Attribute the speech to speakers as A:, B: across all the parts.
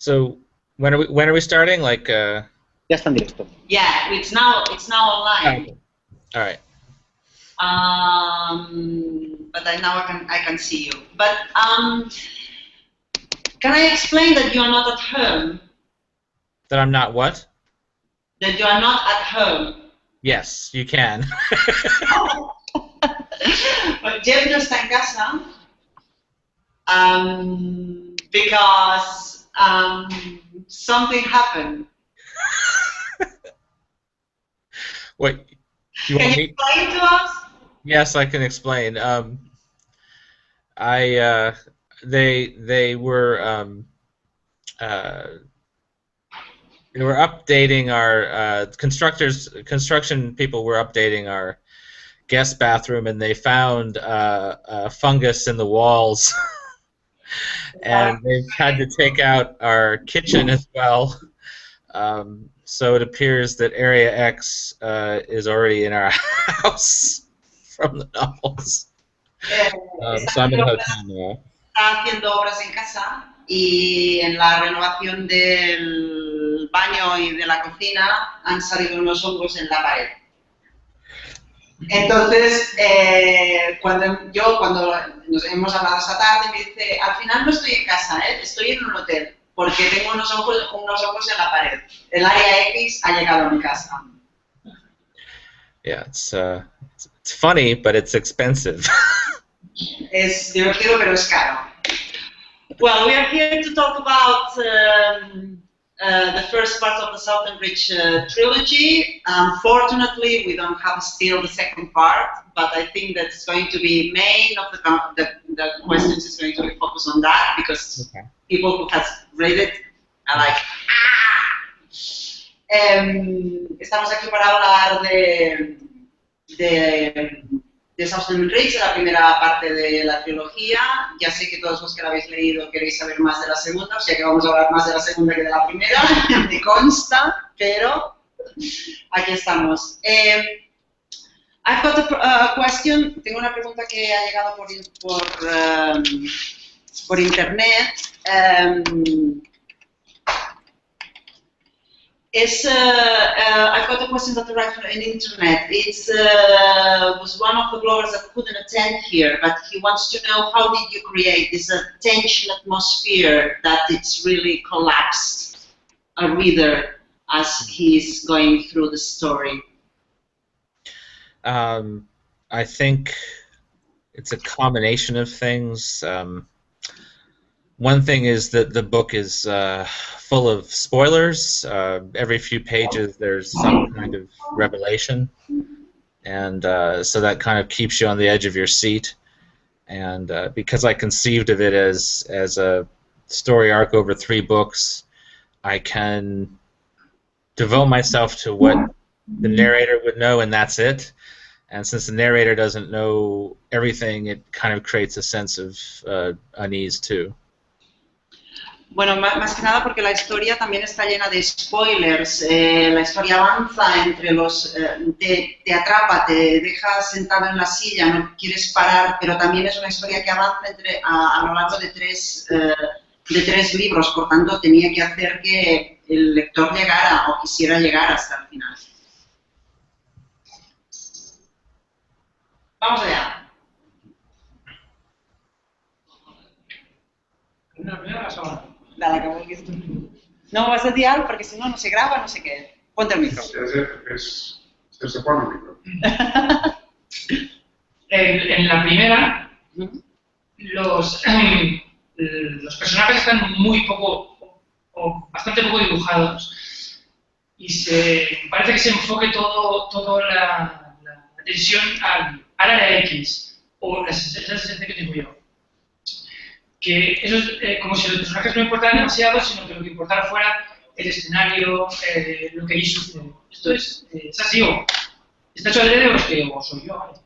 A: So when are we starting? Like
B: Ya está en directo.
C: Yeah, it's now online.
A: okay. All right.
C: But now I can see you. But can I explain that you are not at home?
A: That I'm not what?
C: That you are not at home.
A: Yes, you can.
C: But Jeff no está en casa because something happened.
A: What? You
C: Can
A: want
C: you
A: me?
C: explain to us?
A: Yes, I can explain. They were they were updating our construction people were updating our guest bathroom, and they found fungus in the walls, and they've had to take out our kitchen as well. So it appears that Area X is already in our house from the novels. So I'm in a hotel now.
C: Está haciendo obras en casa y en la renovación del baño y de la cocina han salido unos hongos en la pared. Entonces, cuando nos hemos hablado esta tarde, me dice, al final no estoy en casa, estoy en un hotel, porque tengo unos hongos en la pared. El área X ha llegado a mi casa.
A: Yeah, it's funny, but it's expensive.
C: Es divertido, pero es caro. Well, we are here to talk about the first part of the Southern Reach trilogy. Unfortunately, we don't have still the second part, but I think that's going to be main of the questions is going to be focused on that because people who have read it are like, estamos aquí para hablar de Southern Reach, la primera parte de la trilogía. Ya sé que todos los que la habéis leído queréis saber más de la segunda, o sea que vamos a hablar más de la segunda que de la primera, me consta, pero aquí estamos. I've got a question. Tengo una pregunta que ha llegado por internet. I've got a question that arrived from the internet. It was one of the bloggers that couldn't attend here, but he wants to know how did you create this tension atmosphere that it's really collapsed a reader as he's going through the story.
A: I think it's a combination of things. One thing is that the book is full of spoilers. Every few pages there's some kind of revelation, and so that kind of keeps you on the edge of your seat. And because I conceived of it as a story arc over 3 books, I can devote myself to what the narrator would know, and that's it. And since the narrator doesn't know everything, it kind of creates a sense of unease too.
C: Bueno, más que nada porque la historia también está llena de spoilers. La historia avanza entre los... te atrapa, te deja sentado en la silla, no quieres parar, pero también es una historia que avanza a lo largo de tres libros, por tanto tenía que hacer que el lector llegara o quisiera llegar hasta el final. Vamos allá. ¿Primera o segunda? Dale, que vulguis tu. No vas a dir perquè si no, no se grava, no sé què. Ponte el micro.
D: Se pone el micro.
E: En la primera, los personajes están muy poco, o bastante poco dibujados, y parece que se enfoque toda la tensión al área X, o esa sensación que tengo yo. Que eso es como si los personajes no importaran demasiado, sino que lo que importara fuera el escenario, lo que allí sucede. ¿Esto es así o está hecho adrede o soy yo?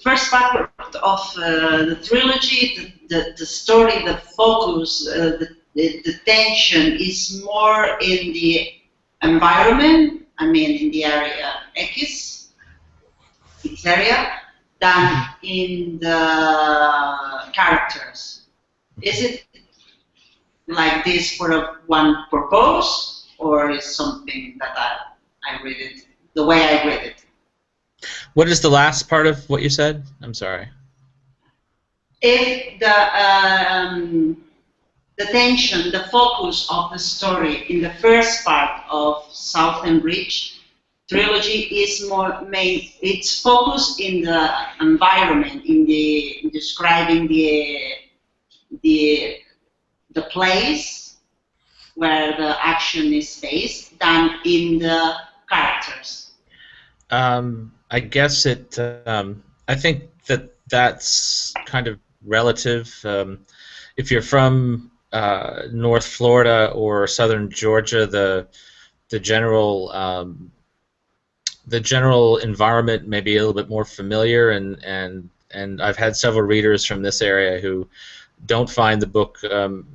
C: First part of the trilogy, the story, the focus, the tension is more in the environment, I mean in the area X, its area, than in the characters. Is it like this for one purpose, or is something that I read it the way I read it?
A: What is the last part of what you said? I'm sorry.
C: If the tension, the focus of the story in the first part of Southern Reach trilogy is it's focused in the environment, in describing the place where the action is based than in the characters.
A: I guess it. I think that's kind of relative. If you're from North Florida or Southern Georgia, the general environment may be a little bit more familiar, and I've had several readers from this area who don't find the book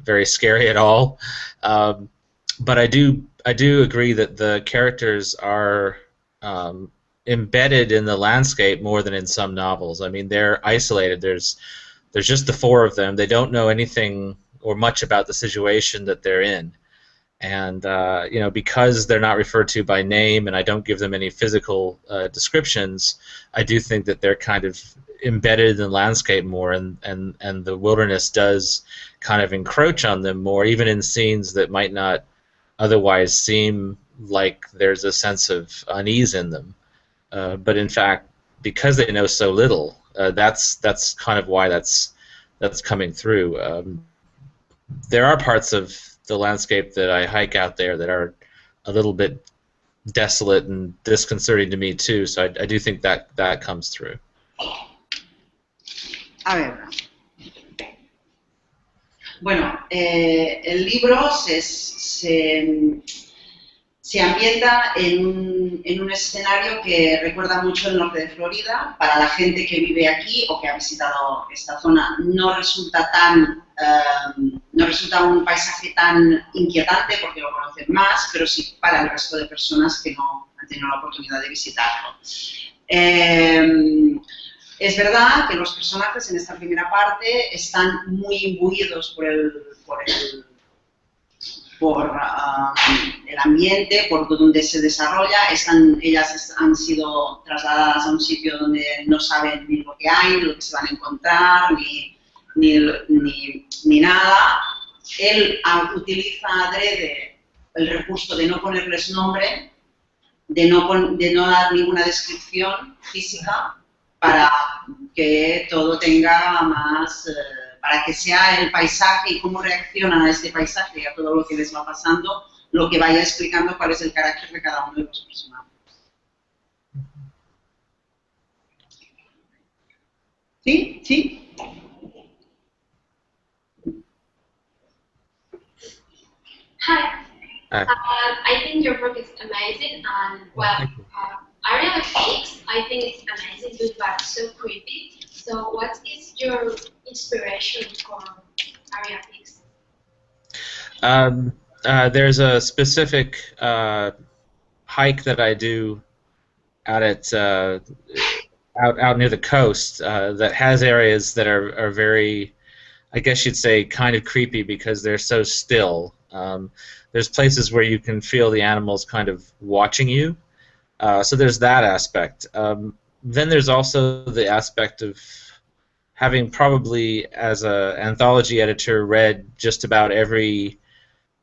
A: very scary at all. But I do agree that the characters are embedded in the landscape more than in some novels. I mean, they're isolated. There's just the four of them. They don't know anything or much about the situation that they're in. And because they're not referred to by name, and I don't give them any physical descriptions, I do think that they're kind of embedded in the landscape more, and the wilderness does kind of encroach on them more, even in scenes that might not otherwise seem like there's a sense of unease in them. But in fact, because they know so little, that's kind of why that's coming through. There are parts of the landscape that I hike out there that are a little bit desolate and disconcerting to me too, so I do think that comes through.
C: A ver. Bueno, el libro se ambienta en un escenario que recuerda mucho el norte de Florida. Para la gente que vive aquí o que ha visitado esta zona, no resulta un paisaje tan inquietante porque lo conocen más, pero sí para el resto de personas que no han tenido la oportunidad de visitarlo. Es verdad que los personajes en esta primera parte están muy imbuidos por el ambiente, por donde se desarrolla. Ellas han sido trasladadas a un sitio donde no saben ni lo que hay, ni lo que se van a encontrar, ni nada. Él utiliza adrede el recurso de no ponerles nombre, de no dar ninguna descripción física, para que todo tenga más, para que sea el paisaje y cómo reaccionan a este paisaje y a todo lo que les va pasando, lo que vaya explicando cuál es el carácter de cada uno de los personajes. ¿Sí? ¿Sí?
B: Hi.
A: Hi.
B: I think your book is amazing, and well, Area of Six, I think it's amazing too, but so creepy. So, what is your inspiration for Area of Six?
A: There's a specific hike that I do out near the coast that has areas that are very, I guess you'd say, kind of creepy because they're so still. There's places where you can feel the animals kind of watching you. So there's that aspect. Then there's also the aspect of having probably, as an anthology editor, read just about every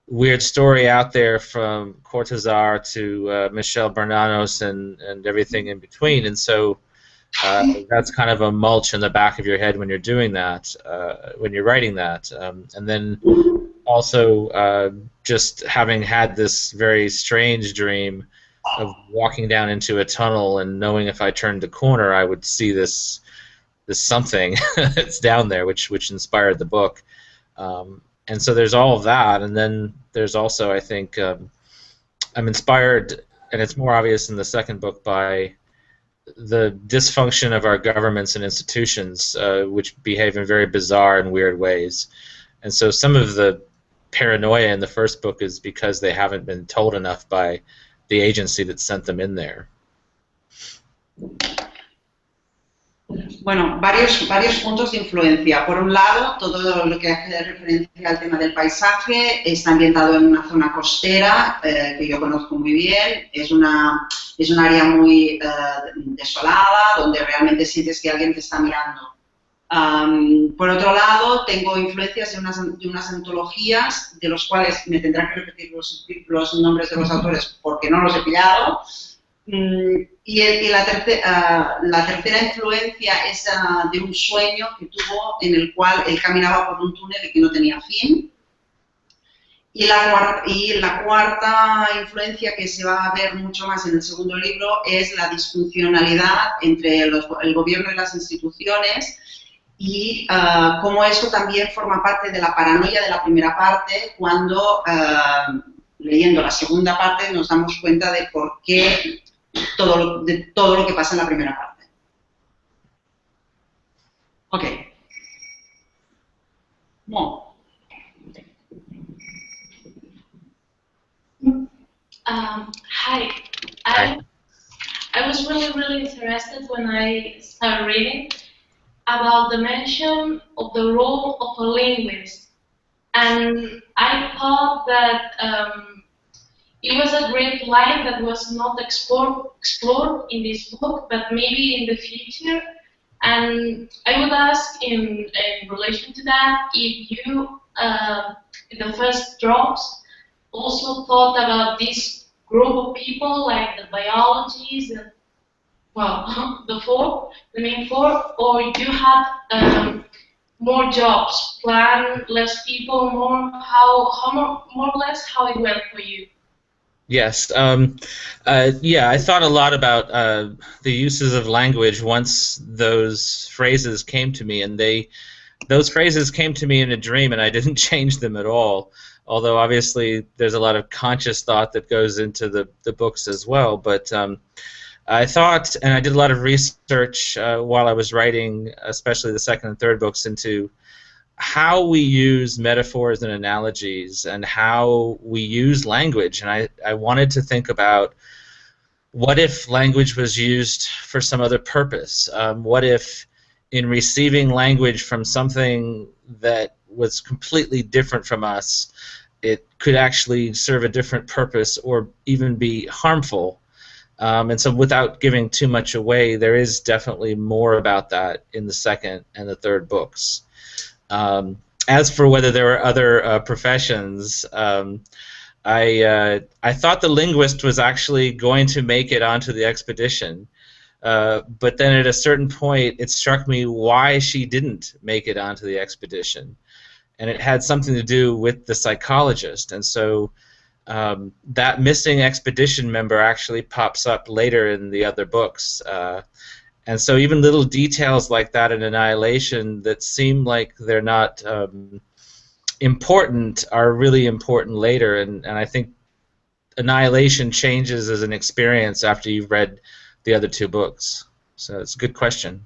A: weird story out there from Cortázar to Michel Bernanos and everything in between. And so that's kind of a mulch in the back of your head when you're doing that, when you're writing that. And then also just having had this very strange dream of walking down into a tunnel and knowing if I turned the corner I would see this something that's down there, which inspired the book. And so there's all of that, and then there's also, I think, I'm inspired, and it's more obvious in the second book, by the dysfunction of our governments and institutions, which behave in very bizarre and weird ways. And so some of the paranoia in the first book is because they haven't been told enough by the agency that sent them in there.
C: Bueno, varios puntos de influencia. Por un lado, todo lo que hace referencia al tema del paisaje está ambientado en una zona costera que yo conozco muy bien. Es un área muy desolada, donde realmente sientes que alguien te está mirando. Por otro lado, tengo influencias de unas antologías, de los cuales me tendrán que repetir los nombres de los autores porque no los he pillado. Y la tercera influencia es de un sueño que tuvo en el cual él caminaba por un túnel que no tenía fin. Y la cuarta influencia, que se va a ver mucho más en el segundo libro, es la disfuncionalidad entre el gobierno y las instituciones y cómo eso también forma parte de la paranoia de la primera parte, cuando leyendo la segunda parte nos damos cuenta de por qué de todo lo que pasa en la primera parte. Ok. Bueno.
B: Hi. I was really interested when I started reading about the mention of the role of a linguist, and I thought that it was a great line that was not explored in this book, but maybe in the future. And I would ask, in relation to that, if you, in the first drops, also thought about this group of people, like the biologists and, well, the main four, or you had more jobs, plan, less people, more, more or less how it went for you?
A: Yes. Yeah, I thought a lot about the uses of language once those phrases came to me, and those phrases came to me in a dream, and I didn't change them at all. Although obviously there's a lot of conscious thought that goes into the books as well. But I thought, and I did a lot of research while I was writing, especially the second and third books, into how we use metaphors and analogies and how we use language. And I wanted to think about, what if language was used for some other purpose? What if in receiving language from something that was completely different from us, it could actually serve a different purpose or even be harmful? And so without giving too much away, there is definitely more about that in the second and the third books. As for whether there were other professions, I thought the linguist was actually going to make it onto the expedition, but then at a certain point it struck me why she didn't make it onto the expedition, and it had something to do with the psychologist. And so that missing expedition member actually pops up later in the other books. And so even little details like that in Annihilation that seem like they're not important are really important later, and I think Annihilation changes as an experience after you've read the other two books. So it's a good question.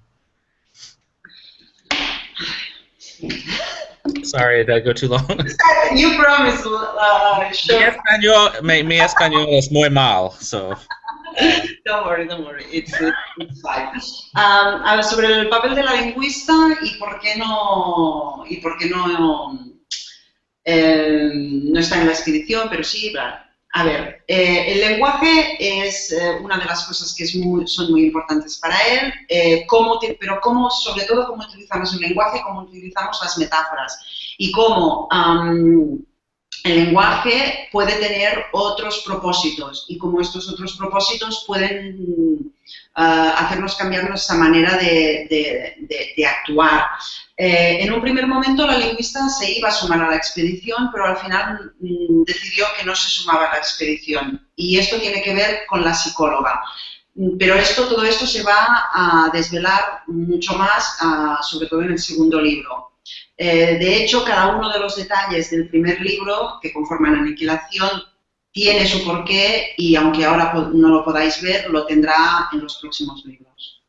A: Sorry, did I go too long?
C: You promised. Sure.
A: Mi español es muy mal, so.
C: Don't worry, it's fine. Sobre el papel de la lingüista y por qué no está en la expedición, pero sí, a ver, el lenguaje es una de las cosas que son muy importantes para él, pero sobre todo cómo utilizamos el lenguaje, cómo utilizamos las metáforas y cómo el lenguaje puede tener otros propósitos y cómo estos otros propósitos pueden hacernos cambiar nuestra manera de actuar. En un primer momento la lingüista se iba a sumar a la expedición, pero al final decidió que no se sumaba a la expedición. Y esto tiene que ver con la psicóloga. Pero todo esto se va a desvelar mucho más, sobre todo en el segundo libro. De hecho, cada uno de los detalles del primer libro que conforman Aniquilación tiene su porqué y aunque ahora no lo podáis ver, lo tendrá en los próximos libros.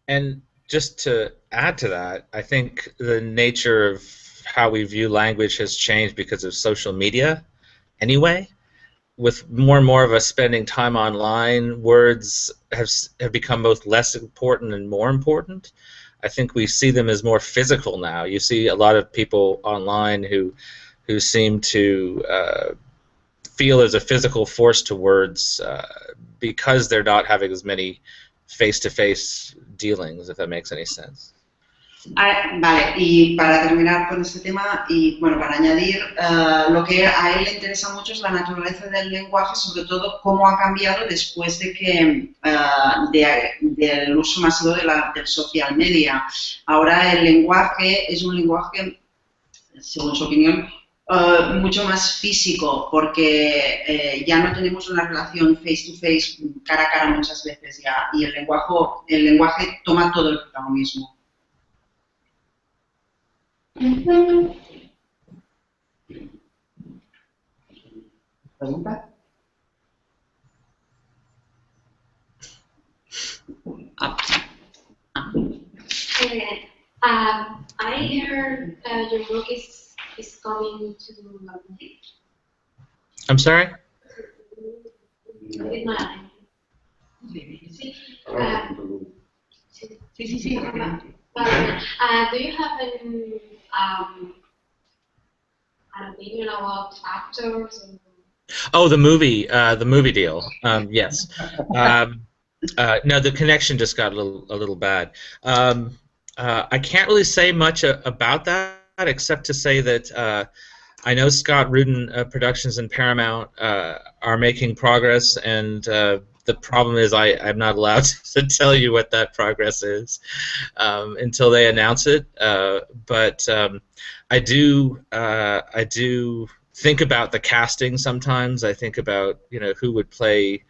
A: And just to add to that, I think the nature of how we view language has changed because of social media anyway. With more and more of us spending time online, words have become both less important and more important. I think we see them as more physical now. You see a lot of people online who seem to feel there's a physical force to words because they're not having as many face-to-face dealings, if that makes any sense.
C: Vale, y para terminar con este tema, y bueno, para añadir, lo que a él le interesa mucho es la naturaleza del lenguaje, sobre todo cómo ha cambiado después de que del uso masivo del social media. Ahora el lenguaje es un lenguaje, según su opinión, mucho más físico, porque ya no tenemos una relación face to face, cara a cara muchas veces ya, y el lenguaje toma todo el protagonismo. ¿Pregunta?
B: Okay. I heard your book is coming to Madrid.
A: I'm sorry?
B: With my sí. Sí. Do you have an opinion about actors?
A: Oh, the movie deal. Yes. No, the connection just got a little bad. I can't really say much about that, except to say that I know Scott Rudin Productions and Paramount are making progress, and the problem is I'm not allowed to tell you what that progress is until they announce it. But I do think about the casting sometimes. I think about who would play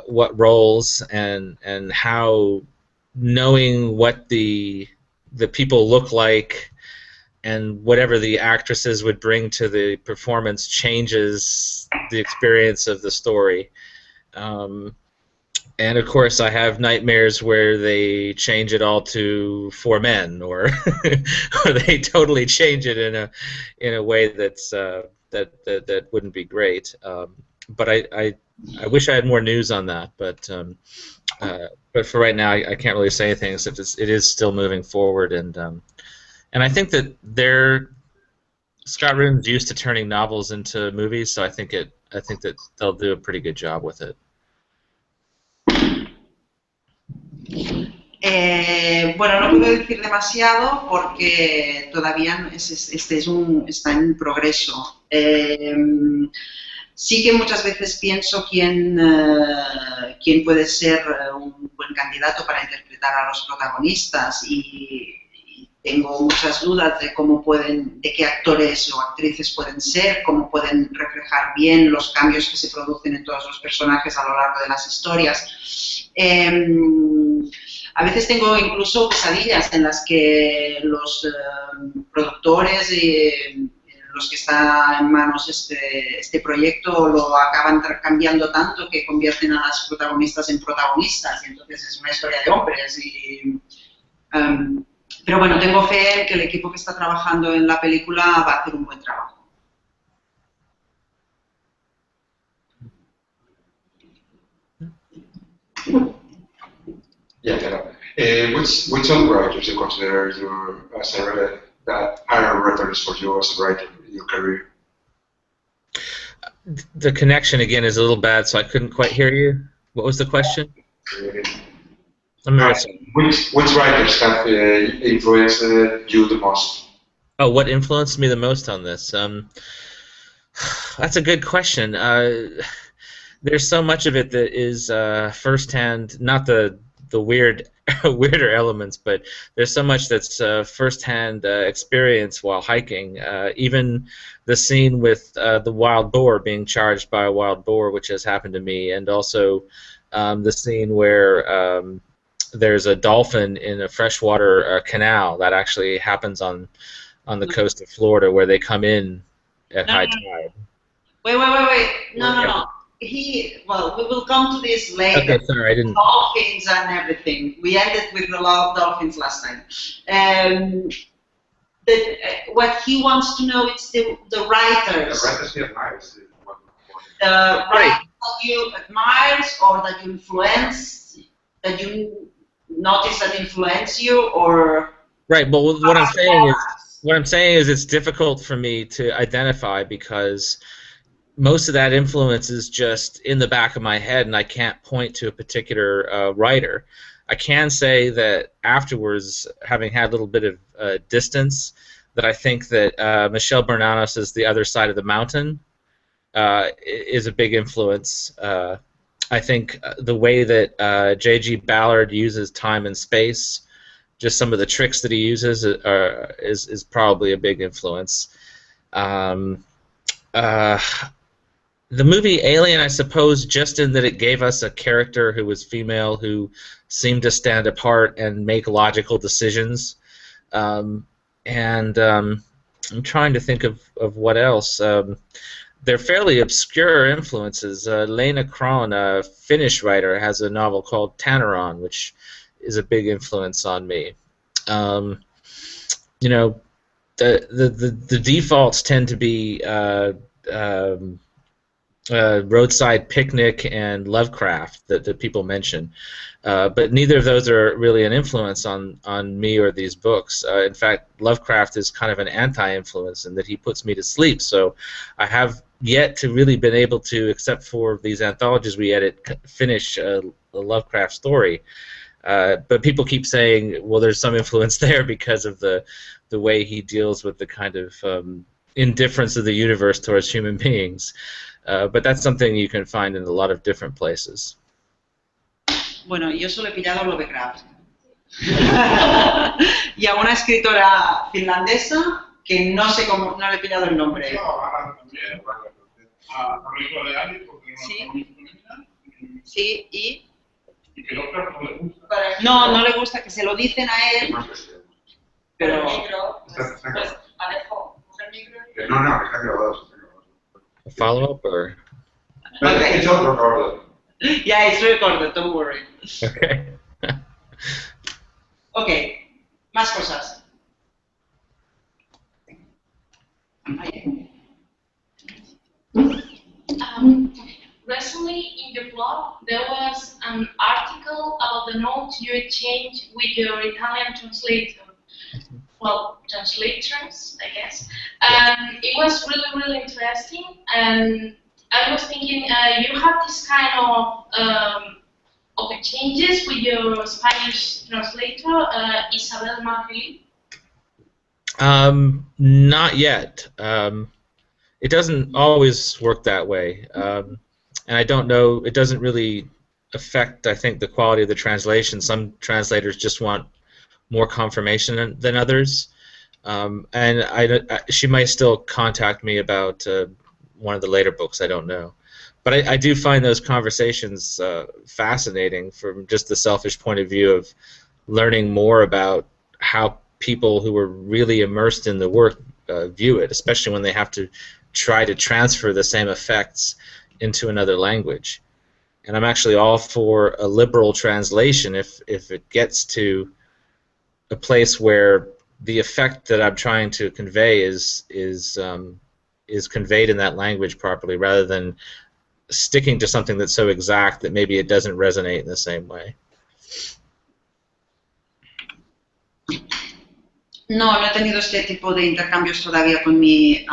A: what roles, and how knowing what the people look like and whatever the actresses would bring to the performance changes the experience of the story. And of course, I have nightmares where they change it all to 4 men, or or they totally change it in a way that's that wouldn't be great. But I wish I had more news on that. But for right now, I can't really say anything except it is still moving forward, and I think that Scott Rudin's used to turning novels into movies, so I think that they'll do a pretty good job with it.
C: Bueno, no puedo decir demasiado porque todavía está en progreso. Sí que muchas veces pienso quién puede ser un buen candidato para interpretar a los protagonistas, y tengo muchas dudas de qué actores o actrices pueden ser, cómo pueden reflejar bien los cambios que se producen en todos los personajes a lo largo de las historias. A veces tengo incluso pesadillas en las que los productores y los que están en manos este proyecto lo acaban cambiando tanto que convierten a las protagonistas en protagonistas, y entonces es una historia de hombres. Pero bueno, tengo fe en que el equipo que está trabajando en la película va a hacer un buen trabajo.
D: Yeah, hello. Which other writers you consider that are reference for you as a writer in your career?
A: The connection again is a little bad, so I couldn't quite hear you. What was the question?
D: Which writers have influenced you the most?
A: Oh, what influenced me the most on this? That's a good question. There's so much of it that is firsthand, not the weirder elements, but there's so much that's firsthand experience while hiking. Even the scene with the wild boar being charged by a wild boar, which has happened to me, and also the scene where there's a dolphin in a freshwater canal that actually happens on the coast of Florida, where they come in at high tide.
C: Wait. No. We will come to this later.
A: Okay, sorry, I didn't.
C: Dolphins and everything. We ended with the law of dolphins last time. What he wants to know is the writers.
D: The writers, yeah, nice.
C: writers that you admire or that you influence, that you notice that influence you, or
A: Right. Well, what I'm saying is it's difficult for me to identify because most of that influence is just in the back of my head, and I can't point to a particular writer. I can say that afterwards, having had a little bit of distance, that I think that Michel Bernanos' The Other Side of the Mountain is a big influence. I think the way that J.G. Ballard uses time and space, just some of the tricks that he uses, is probably a big influence. The movie Alien, I suppose, just in that it gave us a character who was female who seemed to stand apart and make logical decisions. I'm trying to think of what else. They're fairly obscure influences. Lena Kron, a Finnish writer, has a novel called Tanneron, which is a big influence on me. You know, the defaults tend to be Roadside Picnic and Lovecraft that people mention, but neither of those are really an influence on me or these books. In fact, Lovecraft is kind of an anti-influence in that he puts me to sleep. So I have yet to really been able to, except for these anthologies we edit, finish a Lovecraft story. But people keep saying, well, there's some influence there because of the way he deals with the kind of indifference of the universe towards human beings. But that's something you can find in a lot of different places.
C: Bueno, yo solo he pillado Lovecraft. Y a una escritora finlandesa que no sé cómo, no le he pillado el nombre. Sí. Sí, y... No, no le gusta, que se lo dicen a él. Pero... Pues, Alejo, coge el micro.
D: No, está grabado.
A: A follow-up, or?
C: Okay.
D: It's all recorded.
C: Yeah, it's recorded, don't worry.
A: Okay.
C: Okay, más cosas.
B: Recently in your blog, there was an article about the notes you exchanged with your Italian translator. Well, translators, I guess. It was really, really interesting, and I was thinking you have this kind of exchanges with your Spanish translator, Isabel Marfili.
A: Not yet. It doesn't always work that way, and I don't know. It doesn't really affect, I think, the quality of the translation. Some translators just want more confirmation than others, and she might still contact me about one of the later books. I don't know, but I do find those conversations fascinating from just the selfish point of view of learning more about how people who are really immersed in the work view it, especially when they have to try to transfer the same effects into another language. And I'm actually all for a liberal translation if it gets to a place where the effect that I'm trying to convey is conveyed in that language properly, rather than sticking to something that's so exact that maybe it doesn't resonate in the same way.
C: No, no he tenido este tipo de intercambios todavía con mi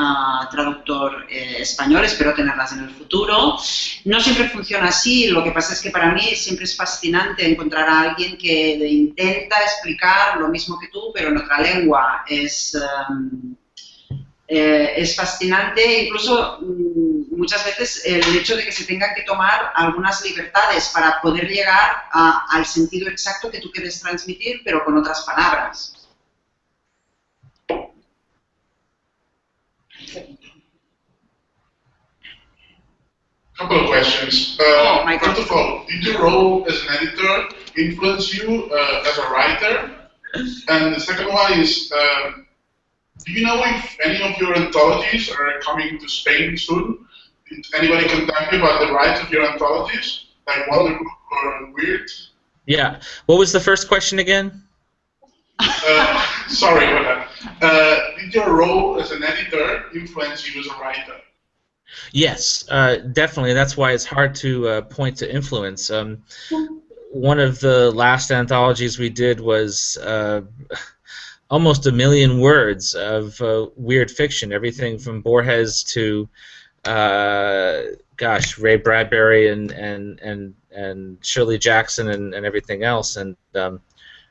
C: traductor español, espero tenerlas en el futuro. No siempre funciona así, lo que pasa es que para mí siempre es fascinante encontrar a alguien que intenta explicar lo mismo que tú, pero en otra lengua. Es fascinante, incluso muchas veces el hecho de que se tengan que tomar algunas libertades para poder llegar al sentido exacto que tú quieres transmitir, pero con otras palabras.
F: Couple of questions. First of all, did your role as an editor influence you as a writer? And the second one is, do you know if any of your anthologies are coming to Spain soon? Did anybody contact you about the rights of your anthologies, like Wonder Book or Weird?
A: Yeah. What was the first question again?
F: Sorry about that. Did your role as an editor influence you as a writer?
A: Yes, definitely. That's why it's hard to point to influence. One of the last anthologies we did was almost 1,000,000 words of weird fiction, everything from Borges to gosh, Ray Bradbury and Shirley Jackson and everything else. And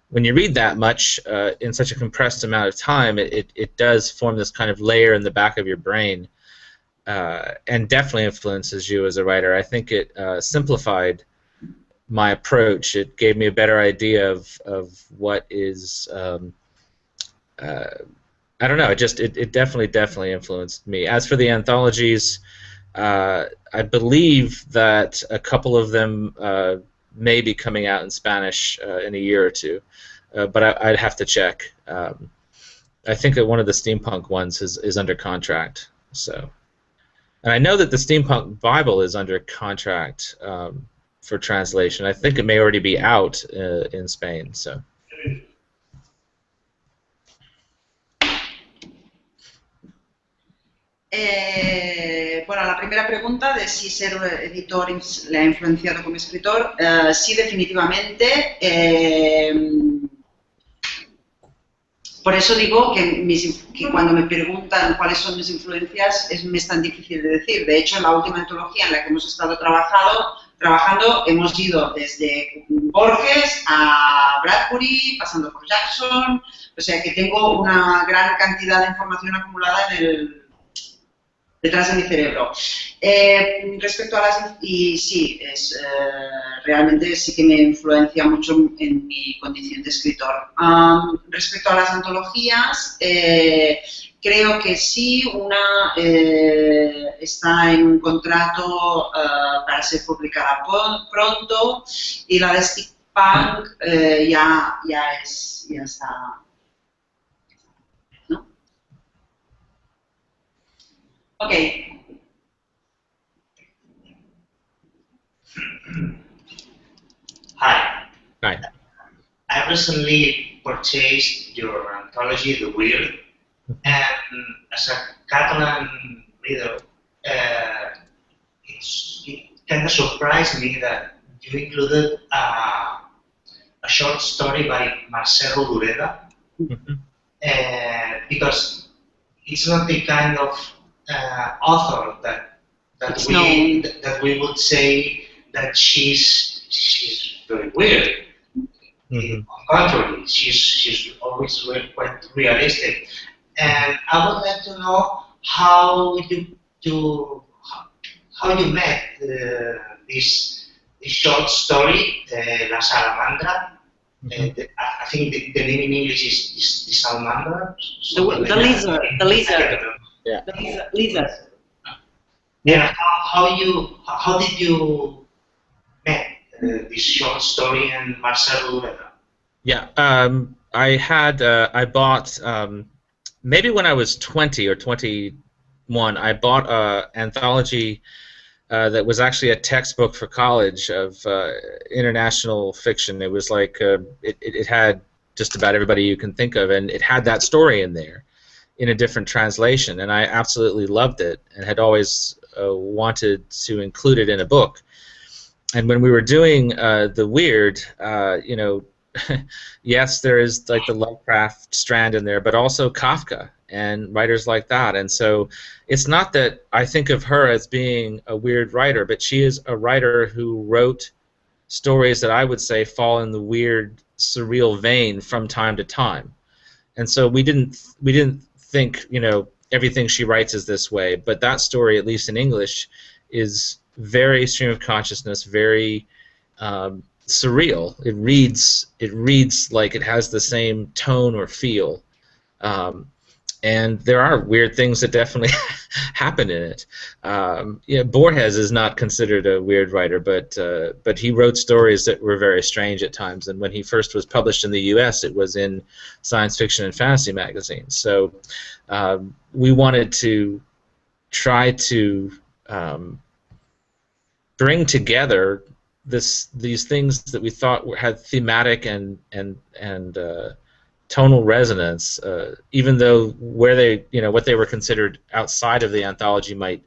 A: when you read that much in such a compressed amount of time, it does form this kind of layer in the back of your brain, and definitely influences you as a writer. I think it simplified my approach. It gave me a better idea of what is. I don't know. It definitely influenced me. As for the anthologies, I believe that a couple of them may be coming out in Spanish in a year or two, but I'd have to check. I think that one of the steampunk ones is under contract. So, and I know that the Steampunk Bible is under contract for translation. I think it may already be out in Spain. So.
C: Bueno, la primera pregunta de si ser editor le ha influenciado como escritor, sí, definitivamente. Por eso digo que cuando me preguntan cuáles son mis influencias me es tan difícil de decir. De hecho, en la última antología en la que hemos estado trabajando hemos ido desde Borges a Bradbury, pasando por Jackson, o sea que tengo una gran cantidad de información acumulada detrás de mi cerebro. Respecto a las... Y sí, realmente sí que me influencia mucho en mi condición de escritor. Respecto a las antologías, creo que sí, una está en un contrato para ser publicada pronto, y la de Steampunk ya está. Okay.
G: Hi.
A: Hi.
G: I recently purchased your anthology, The Weird, and as a Catalan reader, it kind of surprised me that you included a short story by Marcelo Dureda, because it's not the kind of author that we would say that she's very weird. On the contrary, she's always quite realistic. And I would like to know how you met this short story, La Salamandra. I think the name in English is the salamander.
C: The lizard. The lizard.
A: Yeah.
C: The lizard.
G: Yeah. How did you met this short story and Marcelo Dureda?
A: Yeah. I bought maybe when I was 20 or 21. I bought an anthology that was actually a textbook for college of international fiction. It was like it had just about everybody you can think of, and it had that story in there in a different translation, and I absolutely loved it and had always wanted to include it in a book. And when we were doing The Weird, you know, yes, there is like the Lovecraft strand in there, but also Kafka and writers like that. And so it's not that I think of her as being a weird writer, but she is a writer who wrote stories that I would say fall in the weird, surreal vein from time to time. And so we didn't think, you know, everything she writes is this way, but that story, at least in English, is very stream of consciousness, very surreal. It reads like it has the same tone or feel, and there are weird things that definitely happen in it. Yeah, Borges is not considered a weird writer, but he wrote stories that were very strange at times. And when he first was published in the U.S., it was in science fiction and fantasy magazines. So we wanted to try to bring together these things that we thought had thematic and tonal resonance, even though what they were considered outside of the anthology might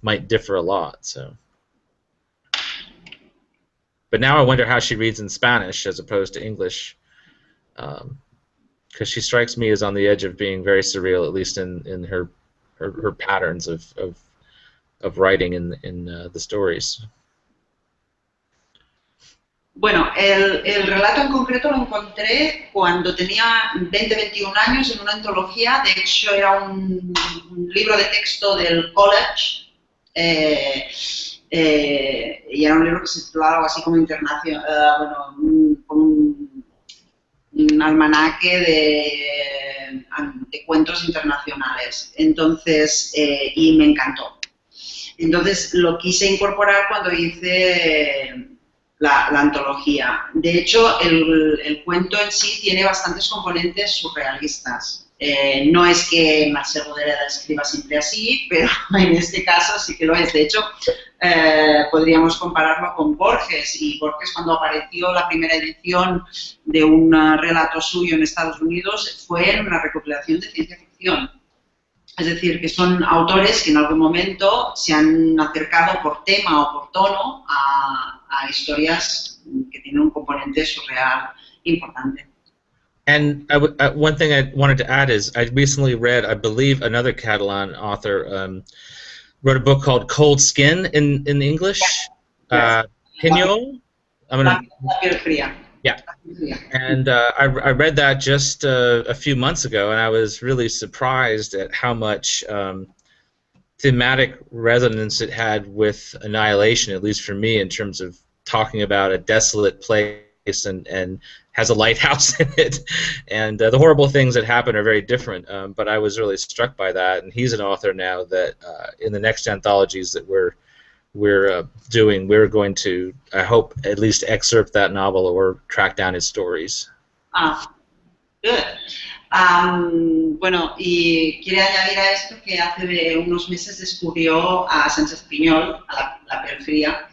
A: might differ a lot. So, but now I wonder how she reads in Spanish as opposed to English, because she strikes me as on the edge of being very surreal, at least in her patterns of writing in the stories.
C: Bueno, el relato en concreto lo encontré cuando tenía 20-21 años en una antología. De hecho, era un libro de texto del college. Y era un libro que se titulaba algo así como internacional, como un almanaque de cuentos internacionales. Entonces, y me encantó. Entonces, lo quise incorporar cuando hice la antología. De hecho, el cuento en sí tiene bastantes componentes surrealistas. No es que Marcel Rodoreda escriba siempre así, pero en este caso sí que lo es. De hecho, podríamos compararlo con Borges, y Borges, cuando apareció la primera edición de un relato suyo en Estados Unidos, fue en una recopilación de ciencia ficción. Es decir, que son autores que en algún momento se han acercado por tema o por tono a historias que tienen un componente surreal importante.
A: And one thing I wanted to add is I recently read, I believe, another Catalan author wrote a book called Cold Skin in English.
C: Yes.
A: Piñol?
C: La piel fría.
A: Yeah. And I read that just a few months ago, and I was really surprised at how much thematic resonance it had with Annihilation, at least for me, in terms of talking about a desolate place and has a lighthouse in it, and the horrible things that happen are very different. But I was really struck by that, and he's an author now that in the next anthologies that we're doing, we're going to, I hope, at least excerpt that novel or track down his stories.
C: Good. Bueno, y quiere añadir a esto que hace unos meses descubrió a Sánchez Piñol, a la piel fría,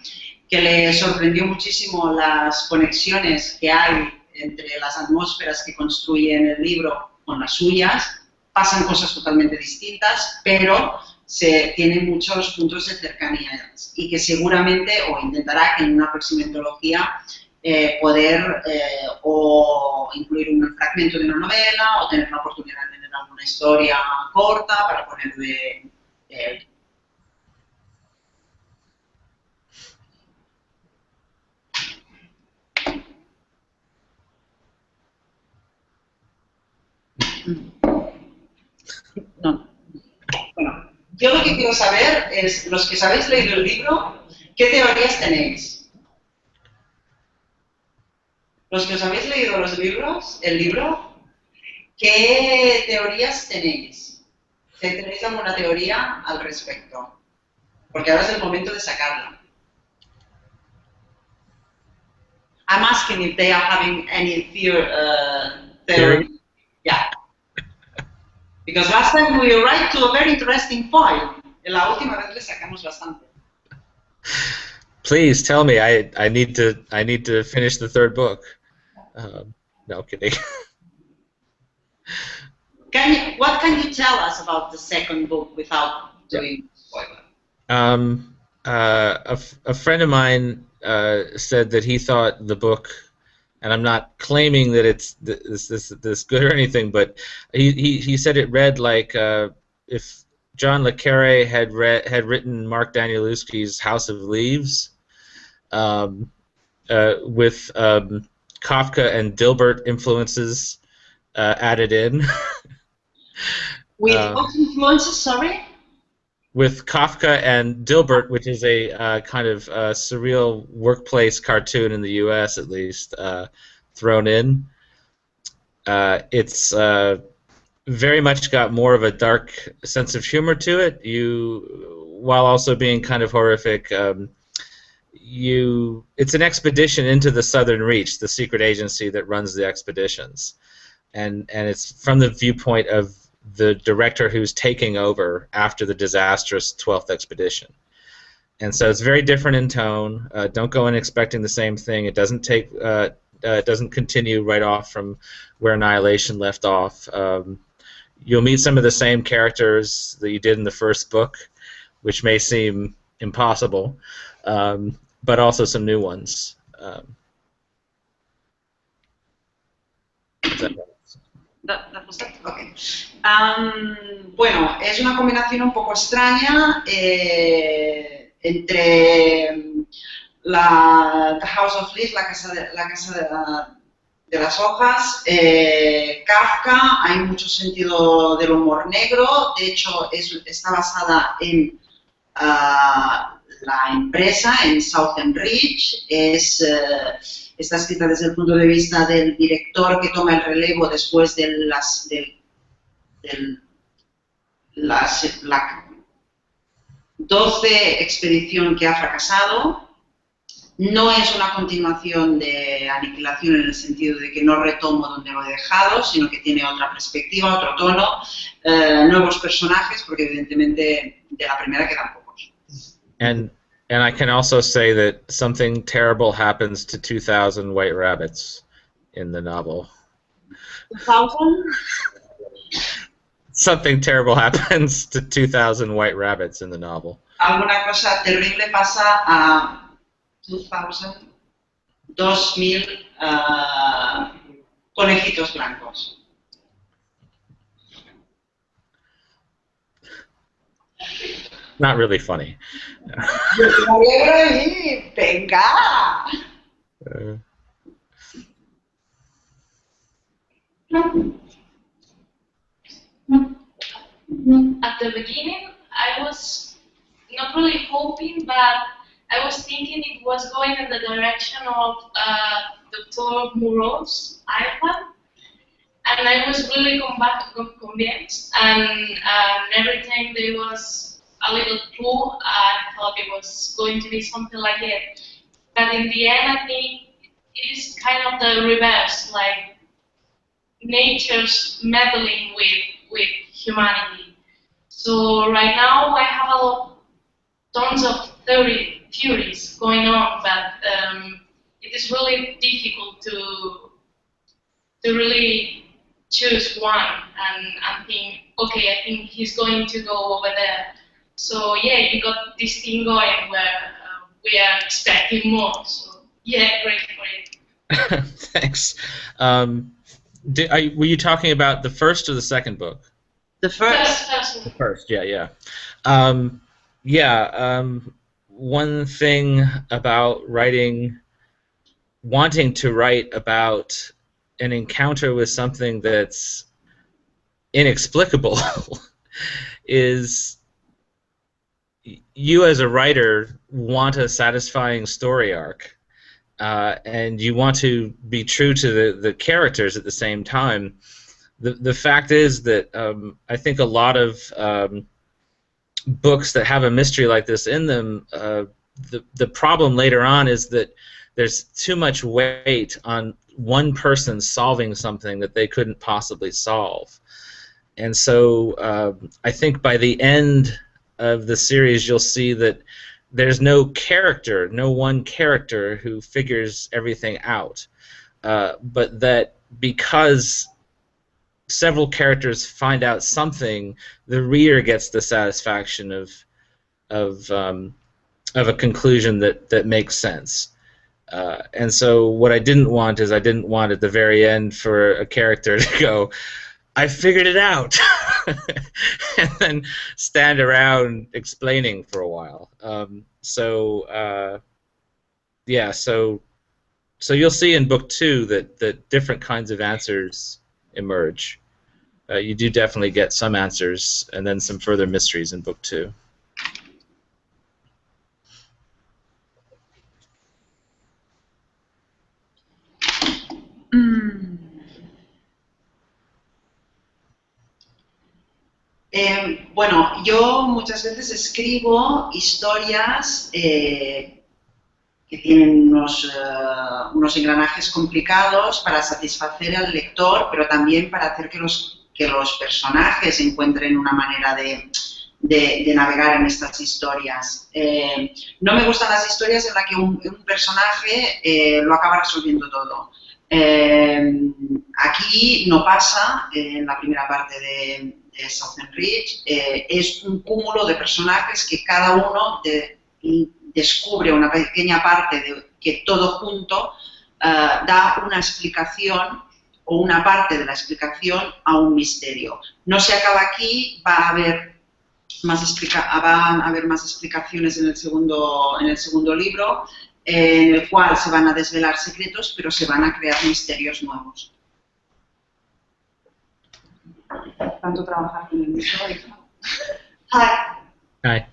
C: que le sorprendió muchísimo las conexiones que hay entre las atmósferas que construye en el libro con las suyas. Pasan cosas totalmente distintas, pero se tienen muchos puntos de cercanía, y que seguramente, o intentará que en una próxima antología poder o incluir un fragmento de una novela, o tener la oportunidad de tener alguna historia corta para poner de él. No. Bueno, yo lo que quiero saber es, los que habéis leído el libro, ¿qué teorías tenéis? Los que os habéis leído el libro, ¿qué teorías tenéis? ¿Tenéis alguna teoría al respecto? Porque ahora es el momento de sacarla. I'm asking if they are having any theory. Yeah. Because last time we arrived to a very interesting point. En la última vez le sacamos bastante.
A: Please tell me. I need to finish the third book. No kidding.
C: What can you tell us about the second book without doing spoiler?
A: A friend of mine said that he thought the book, and I'm not claiming that it's this good or anything, but he said it read like if John le Carré had written Mark Danielewski's House of Leaves with Kafka and Dilbert influences added in.
C: With what influences, sorry?
A: With Kafka and Dilbert, which is a kind of surreal workplace cartoon in the U.S. at least, thrown in. It's very much got more of a dark sense of humor to it. While also being kind of horrific. It's an expedition into the Southern Reach, the secret agency that runs the expeditions, and it's from the viewpoint of the director who's taking over after the disastrous 12th expedition. And so it's very different in tone. Don't go in expecting the same thing. It doesn't doesn't continue right off from where Annihilation left off. You'll meet some of the same characters that you did in the first book, which may seem impossible, but also some new ones.
C: Okay. Bueno, es una combinación un poco extraña entre The House of Leaves, la casa de las hojas, Kafka. Hay mucho sentido del humor negro. De hecho, está basada en la empresa, en Southern Ridge. Está escrita desde el punto de vista del director que toma el relevo después de la 12 expedición que ha fracasado. No es una continuación de Aniquilación en el sentido de que no retomo donde lo he dejado, sino que tiene otra perspectiva, otro tono, nuevos personajes, porque evidentemente de la primera quedan pocos.
A: And I can also say that something terrible happens to 2,000 white rabbits in the novel.
C: 2,000?
A: Something terrible happens to 2,000 white rabbits in the novel.
C: Alguna cosa terrible pasa a 2,000 conejitos blancos.
A: Not really funny.
C: Venga.
B: At the beginning, I was not really hoping, but I was thinking it was going in the direction of Dr. Moreau's Ireland, and I was really convinced, and every time there was a little clue, I thought it was going to be something like it. But in the end, I think it is kind of the reverse, like nature's meddling with humanity. So right now I have tons of theories going on, but it is really difficult to really choose one and think, okay, I think he's going to go over there. So yeah, you got this thing going where we are expecting more. So yeah, great.
A: Thanks. Were you talking about the first or the second book?
C: The first.
A: The first, yeah. One thing about wanting to write about an encounter with something that's inexplicable is you as a writer want a satisfying story arc, and you want to be true to the characters at the same time. The fact is that I think a lot of books that have a mystery like this in them, the problem later on is that there's too much weight on one person solving something that they couldn't possibly solve. And so I think by the end of the series you'll see that there's no one character who figures everything out, but that because several characters find out something, the reader gets the satisfaction of a conclusion that makes sense. And so what I didn't want is I didn't want at the very end for a character to go, I figured it out, and then stand around explaining for a while. So you'll see in book 2 that different kinds of answers emerge. You do definitely get some answers and then some further mysteries in book 2.
C: Bueno, yo muchas veces escribo historias que tienen unos engranajes complicados para satisfacer al lector, pero también para hacer que los personajes encuentren una manera de navegar en estas historias. No me gustan las historias en las que un personaje lo acaba resolviendo todo. Aquí no pasa, en la primera parte de Southern Ridge, es un cúmulo de personajes que cada uno descubre una pequeña parte de que todo junto da una explicación o una parte de la explicación a un misterio. No se acaba aquí, va a haber más explicaciones en el segundo libro, en el cual se van a desvelar secretos, pero se van a crear misterios nuevos. Tanto trabajar con el misterio.
H: Hi.
A: Hi.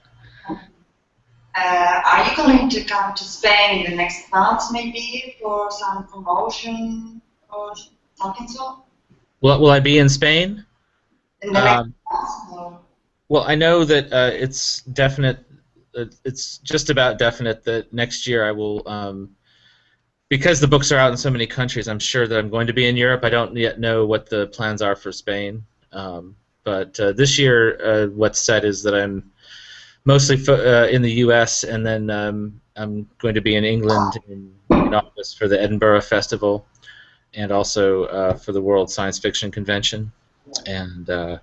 H: Are you going to come to Spain in the next months, maybe, for some promotion or something so?
A: Will I be in Spain?
H: In the next months? Or?
A: Well, I know that it's definite. It's just about definite that next year I will, because the books are out in so many countries. I'm sure that I'm going to be in Europe. I don't yet know what the plans are for Spain, but this year, what's said is that I'm mostly in the U.S. and then I'm going to be in England in office for the Edinburgh Festival, and also for the World Science Fiction Convention, and.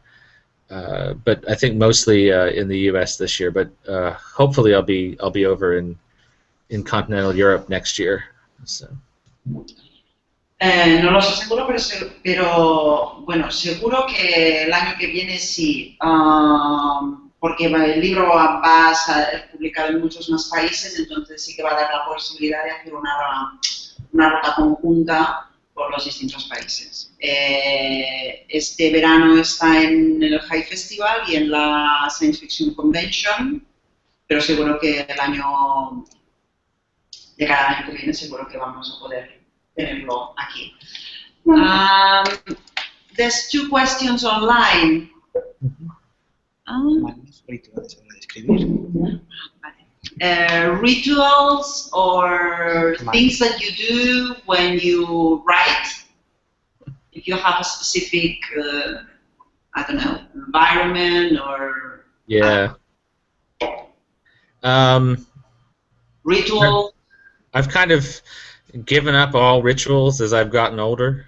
A: But I think mostly in the U.S. this year. But hopefully I'll be over in continental Europe next year. So.
C: No lo sé seguro, pero bueno, seguro que el año que viene sí, porque el libro va a ser publicado en muchos más países, entonces sí que va a dar la posibilidad de hacer una ruta conjunta por los distintos países. Este verano está en el High Festival y en la Science Fiction Convention, pero seguro que de cada año que viene seguro que vamos a poder tenerlo aquí. There's two questions online. Rituals or things that you do when you write, if you have a specific, I don't know, environment or ritual.
A: I've kind of given up all rituals as I've gotten older.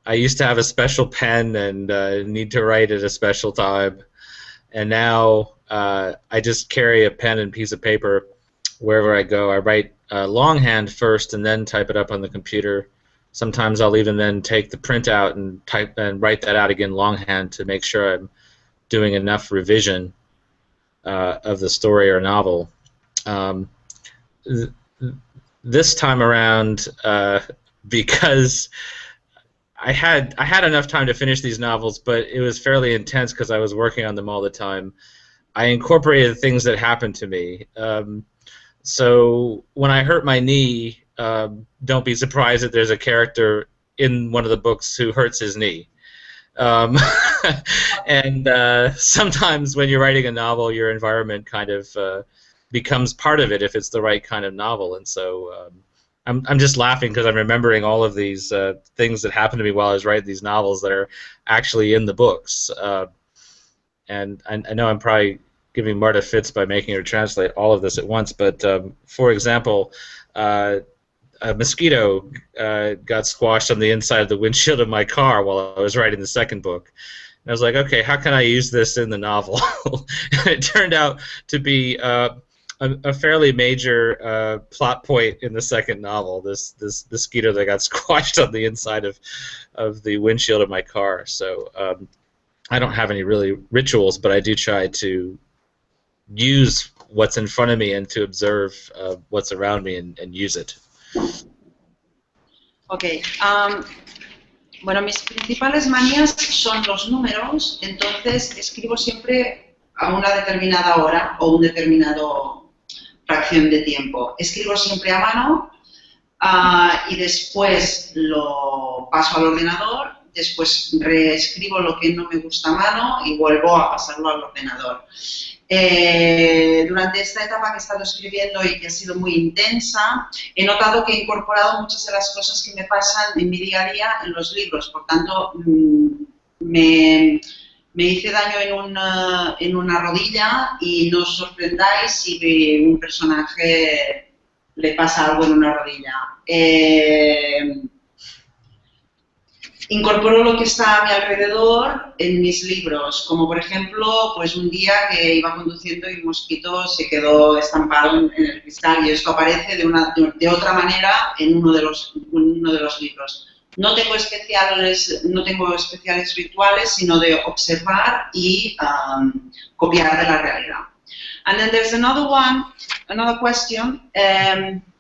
A: I used to have a special pen and need to write at a special time, and now I just carry a pen and piece of paper wherever I go. I write longhand first and then type it up on the computer. Sometimes I'll even then take the printout and type and write that out again longhand to make sure I'm doing enough revision of the story or novel. This time around, because I had enough time to finish these novels, but it was fairly intense because I was working on them all the time. I incorporated things that happened to me. So when I hurt my knee, don't be surprised that there's a character in one of the books who hurts his knee. And sometimes when you're writing a novel, your environment kind of becomes part of it if it's the right kind of novel. And so I'm just laughing because I'm remembering all of these things that happened to me while I was writing these novels that are actually in the books. And I know I'm probably giving Marta fits by making her translate all of this at once, but for example, a mosquito got squashed on the inside of the windshield of my car while I was writing the second book. And I was like, okay, how can I use this in the novel? And it turned out to be a fairly major plot point in the second novel, this mosquito that got squashed on the inside of the windshield of my car. So I don't have any really rituals, but I do try to use what's in front of me and to observe what's around me and use it.
C: Okay. Bueno, mis principales manías son los números, entonces escribo siempre a una determinada hora o un determinado fracción de tiempo. Escribo siempre a mano y después lo paso al ordenador, después reescribo lo que no me gusta a mano y vuelvo a pasarlo al ordenador. Durante esta etapa que he estado escribiendo y que ha sido muy intensa, he notado que he incorporado muchas de las cosas que me pasan en mi día a día en los libros. Por tanto, me hice daño en una rodilla y no os sorprendáis si un personaje le pasa algo en una rodilla. Incorporo lo que está a mi alrededor en mis libros, como por ejemplo, pues un día que iba conduciendo y un mosquito se quedó estampado en el cristal y esto aparece de otra manera en uno de los libros. No tengo especiales rituales, sino de observar y copiar de la realidad. And then there's another question,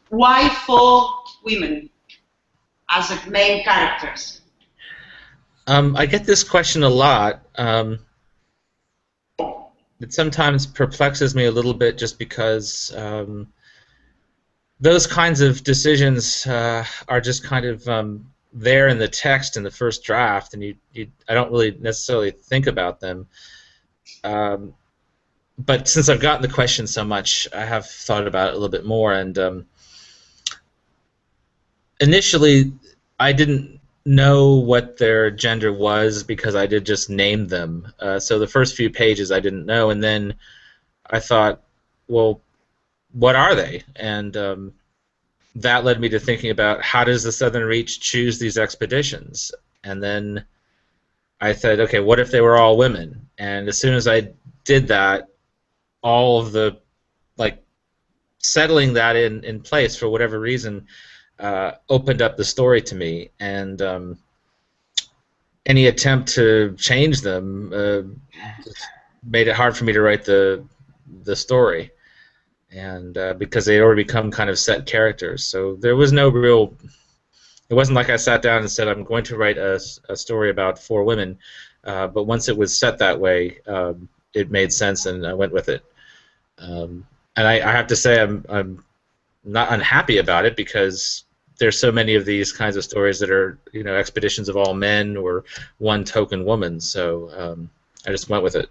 C: why 4 women as the main characters?
A: I get this question a lot. It sometimes perplexes me a little bit just because those kinds of decisions are just kind of there in the text in the first draft, and I don't really necessarily think about them. But since I've gotten the question so much, I have thought about it a little bit more. And initially, I didn't know what their gender was because I did just name them. So the first few pages I didn't know, and then I thought, well, what are they? And that led me to thinking about how does the Southern Reach choose these expeditions? And then I said, okay, what if they were all women? And as soon as I did that, all of the, like, settling that in place for whatever reason opened up the story to me, and any attempt to change them just made it hard for me to write the story, and because they had already become kind of set characters, so there was no real. It wasn't like I sat down and said I'm going to write a story about 4 women, but once it was set that way, it made sense, and I went with it. And I have to say I'm not unhappy about it because there's so many of these kinds of stories that are, you know, expeditions of all men or one token woman. So I just went with it.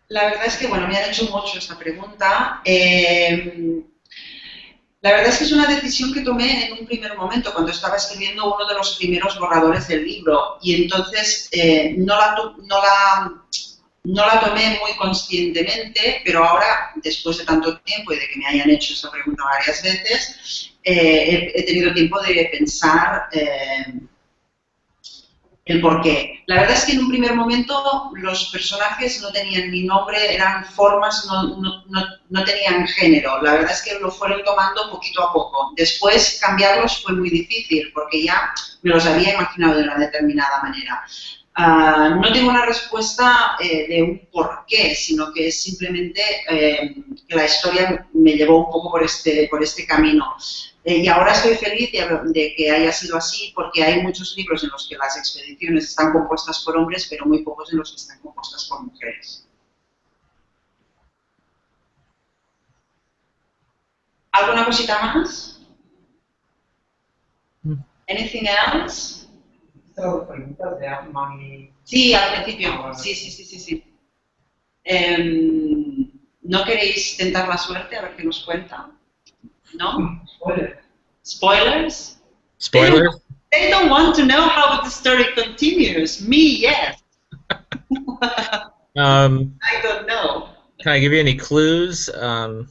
C: La verdad es que, bueno, me han hecho mucho esta pregunta. La verdad es que es una decisión que tomé en un primer momento, cuando estaba escribiendo uno de los primeros borradores del libro, y entonces no la tomé muy conscientemente, pero ahora, después de tanto tiempo y de que me hayan hecho esta pregunta varias veces, he tenido tiempo de pensar el por qué. La verdad es que en un primer momento los personajes no tenían ni nombre, eran formas, no tenían género. La verdad es que lo fueron tomando poquito a poco. Después cambiarlos fue muy difícil porque ya me los había imaginado de una determinada manera. No tengo una respuesta de un por qué, sino que es simplemente que la historia me llevó un poco por este camino. Y ahora estoy feliz de que haya sido así, porque hay muchos libros en los que las expediciones están compuestas por hombres, pero muy pocos en los que están compuestas por mujeres. ¿Alguna cosita más? Anything else?
G: Preguntas de Armani.
C: Sí, al principio. Sí. ¿No queréis tentar la suerte a ver qué nos cuenta? ¿No? Spoilers?
A: Spoilers?
C: They don't want to know how the story continues. Me, yes. I don't know.
A: Can I give you any clues? The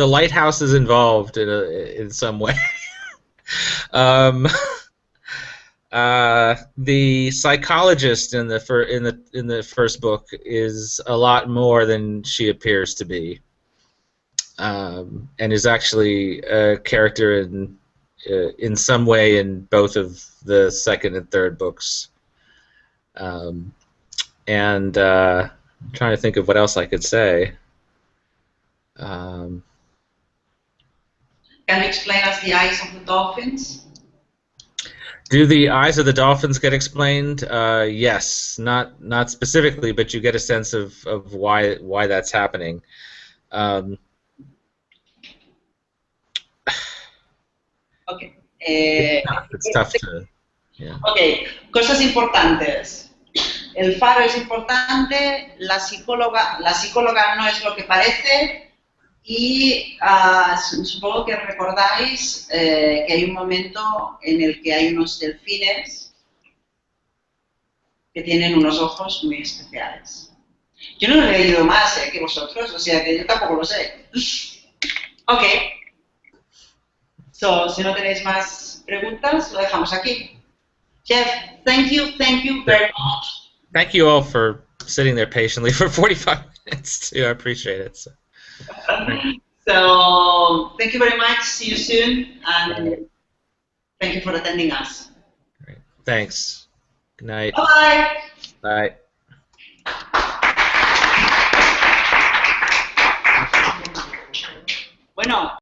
A: lighthouse is involved in some way. The psychologist in the first book is a lot more than she appears to be, and is actually a character in some way in both of the second and third books. And I'm trying to think of what else I could say.
C: Can you explain us the eyes of the dolphins?
A: Do the eyes of the dolphins get explained? Yes, not specifically, but you get a sense of why that's happening.
C: Okay.
A: It's tough to. Yeah.
C: Okay, cosas importantes. El faro es importante, la psicóloga no es lo que parece. Y supongo que recordáis que hay un momento en el que hay unos delfines que tienen unos ojos muy especiales. Yo no lo he leído más que vosotros, o sea que yo tampoco lo sé. Ok. So, si no tenéis más preguntas, lo dejamos aquí. Jeff, thank you very much.
A: Thank you all for sitting there patiently for 45 minutes too. I appreciate it. So
C: thank you very much. See you soon, and thank you for attending us.
A: All right. Thanks. Good night.
C: Bye.
A: Bye.
C: Bueno.